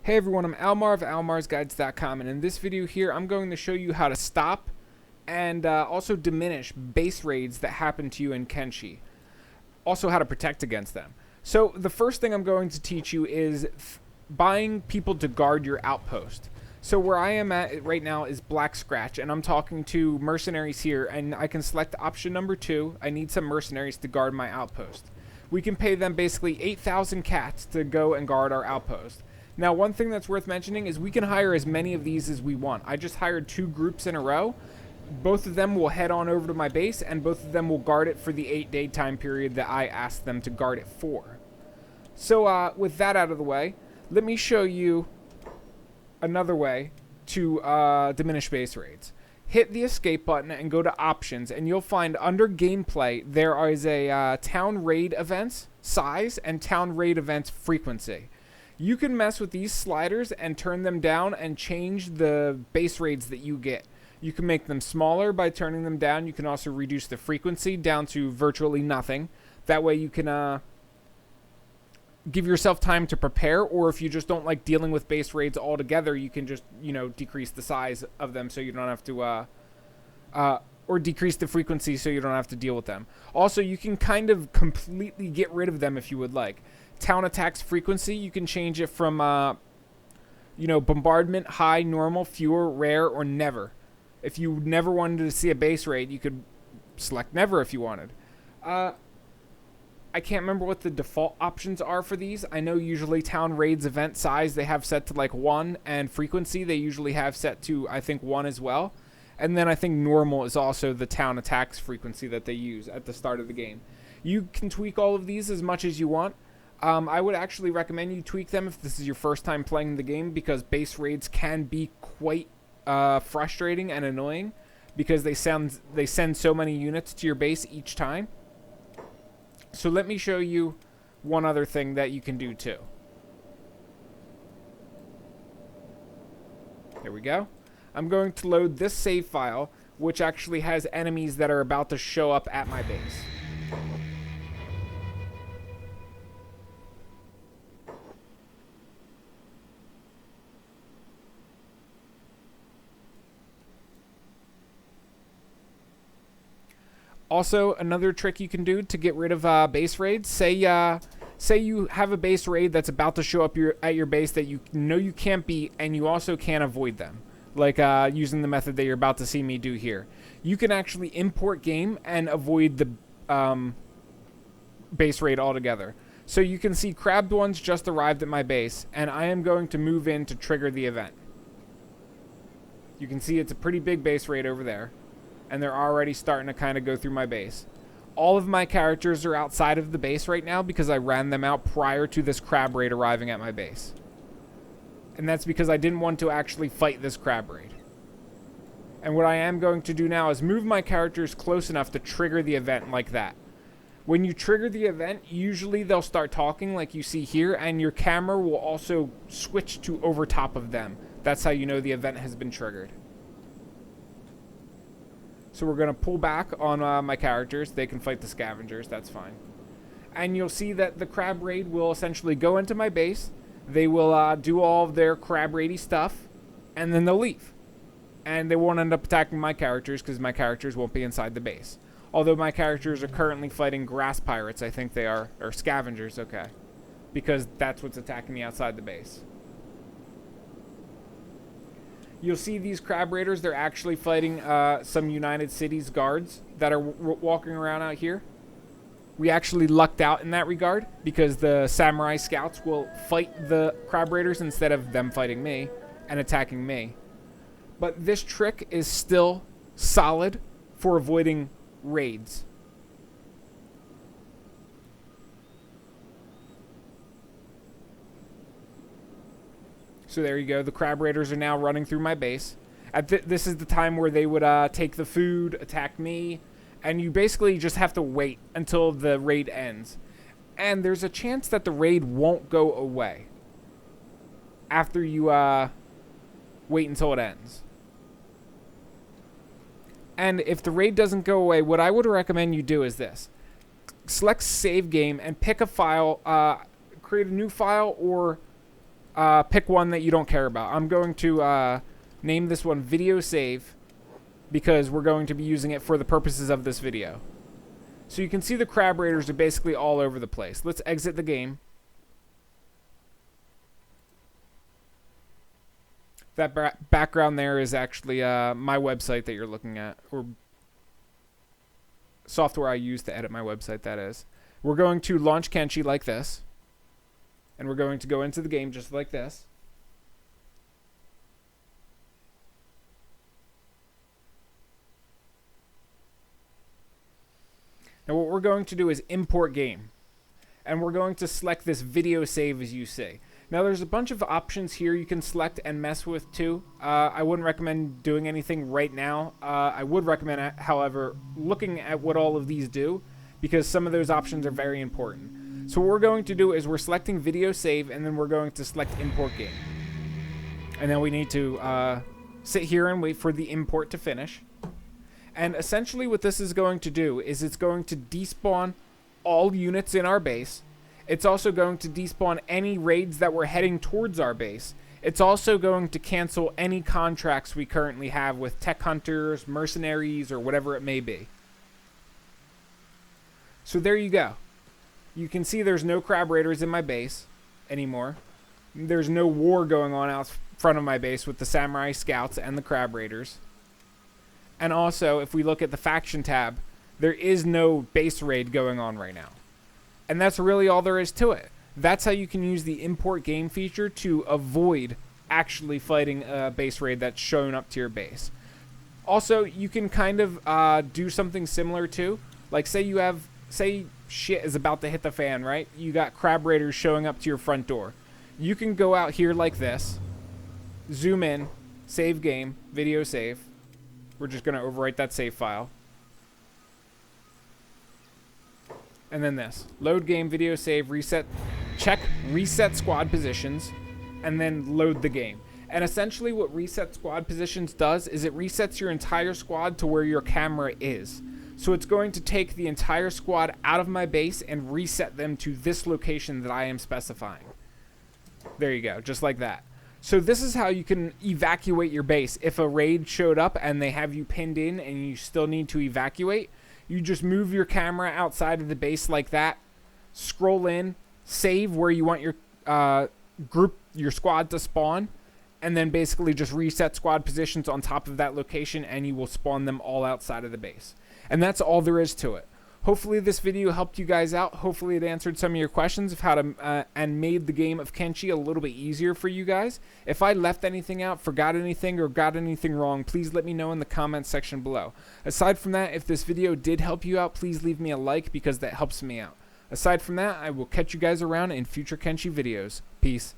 Hey everyone, I'm Almar of almarsguides.com, and in this video here I'm going to show you how to stop and also diminish base raids that happen to you in Kenshi. Also how to protect against them. So the first thing I'm going to teach you is buying people to guard your outpost. So where I am at right now is Black Scratch, and I'm talking to mercenaries here, and I can select option number 2. I need some mercenaries to guard my outpost. We can pay them basically 8,000 cats to go and guard our outpost. Now, one thing that's worth mentioning is we can hire as many of these as we want. I just hired 2 groups in a row. Both of them will head on over to my base, and both of them will guard it for the 8-day time period that I asked them to guard it for. So with that out of the way, let me show you another way to diminish base raids. Hit the escape button and go to options, and you'll find under gameplay there is a town raid events size and town raid events frequency. You can mess with these sliders and turn them down and change the base raids that you get. You can make them smaller by turning them down. You can also reduce the frequency down to virtually nothing. That way you can give yourself time to prepare, or if you just don't like dealing with base raids altogether, you can just, decrease the size of them so you don't have to, or decrease the frequency so you don't have to deal with them. Also, you can kind of completely get rid of them if you would like. Town attacks frequency, you can change it from, bombardment, high, normal, fewer, rare, or never. If you never wanted to see a base raid, you could select never if you wanted. I can't remember what the default options are for these. I know usually town raids event size they have set to like 1, and frequency they usually have set to, I think, 1 as well. And then I think normal is also the town attacks frequency that they use at the start of the game. You can tweak all of these as much as you want. I would actually recommend you tweak them if this is your first time playing the game, because base raids can be quite frustrating and annoying because they send so many units to your base each time. So let me show you one other thing that you can do too. There we go. I'm going to load this save file, which actually has enemies that are about to show up at my base. Also, another trick you can do to get rid of base raids, say you have a base raid that's about to show up at your base that you know you can't beat, and you also can't avoid them, like using the method that you're about to see me do here. You can actually import game and avoid the base raid altogether. So you can see crabbed ones just arrived at my base, and I am going to move in to trigger the event. You can see it's a pretty big base raid over there, and they're already starting to kind of go through my base. All of my characters are outside of the base right now because I ran them out prior to this crab raid arriving at my base. And that's because I didn't want to actually fight this crab raid. And what I am going to do now is move my characters close enough to trigger the event like that. When you trigger the event, usually they'll start talking like you see here, and your camera will also switch to over top of them. That's how you know the event has been triggered. So we're going to pull back on my characters. They can fight the scavengers. That's fine. And you'll see that the crab raid will essentially go into my base. They will do all of their crab raidy stuff, and then they'll leave. And they won't end up attacking my characters because my characters won't be inside the base. Although my characters are currently fighting grass pirates, I think they are, or scavengers, okay. Because that's what's attacking me outside the base. You'll see these crab raiders, they're actually fighting some United Cities guards that are walking around out here. We actually lucked out in that regard because the samurai scouts will fight the crab raiders instead of them fighting me and attacking me. But this trick is still solid for avoiding raids. So there you go. The crab raiders are now running through my base. This is the time where they would take the food, attack me, and you basically just have to wait until the raid ends. And there's a chance that the raid won't go away after you wait until it ends. And if the raid doesn't go away, what I would recommend you do is this. Select save game and pick a file, create a new file, or pick one that you don't care about. I'm going to name this one Video Save because we're going to be using it for the purposes of this video. So you can see the crab raiders are basically all over the place. Let's exit the game. That background there is actually my website that you're looking at, or software I use to edit my website, that is. We're going to launch Kenshi like this, and we're going to go into the game just like this. Now what we're going to do is import game, and we're going to select this video save as you see. Now there's a bunch of options here you can select and mess with too. I wouldn't recommend doing anything right now. I would recommend, however, looking at what all of these do, because some of those options are very important. So what we're going to do is we're selecting video save, and then we're going to select import game. And then we need to sit here and wait for the import to finish. And essentially what this is going to do is it's going to despawn all units in our base. It's also going to despawn any raids that were heading towards our base. It's also going to cancel any contracts we currently have with tech hunters, mercenaries, or whatever it may be. So there you go. You can see there's no crab raiders in my base anymore. There's no war going on out front of my base with the samurai scouts and the crab raiders. And also, if we look at the faction tab, there is no base raid going on right now. And that's really all there is to it. That's how you can use the import game feature to avoid actually fighting a base raid that's shown up to your base. Also, you can kind of do something similar too. Like say shit is about to hit the fan, right? You got crab raiders showing up to your front door. You can go out here like this, zoom in, save game, video save. We're just going to overwrite that save file. And then this. Load game, video save, reset, check reset squad positions, and then load the game. And essentially what reset squad positions does is it resets your entire squad to where your camera is. So it's going to take the entire squad out of my base and reset them to this location that I am specifying. There you go, just like that. So this is how you can evacuate your base. If a raid showed up and they have you pinned in and you still need to evacuate, you just move your camera outside of the base like that, scroll in, save where you want your your squad to spawn, and then basically just reset squad positions on top of that location, and you will spawn them all outside of the base. And that's all there is to it. Hopefully this video helped you guys out. Hopefully it answered some of your questions of how to and made the game of Kenshi a little bit easier for you guys. If I left anything out, forgot anything, or got anything wrong, please let me know in the comments section below. Aside from that, if this video did help you out, please leave me a like because that helps me out. Aside from that, I will catch you guys around in future Kenshi videos. Peace.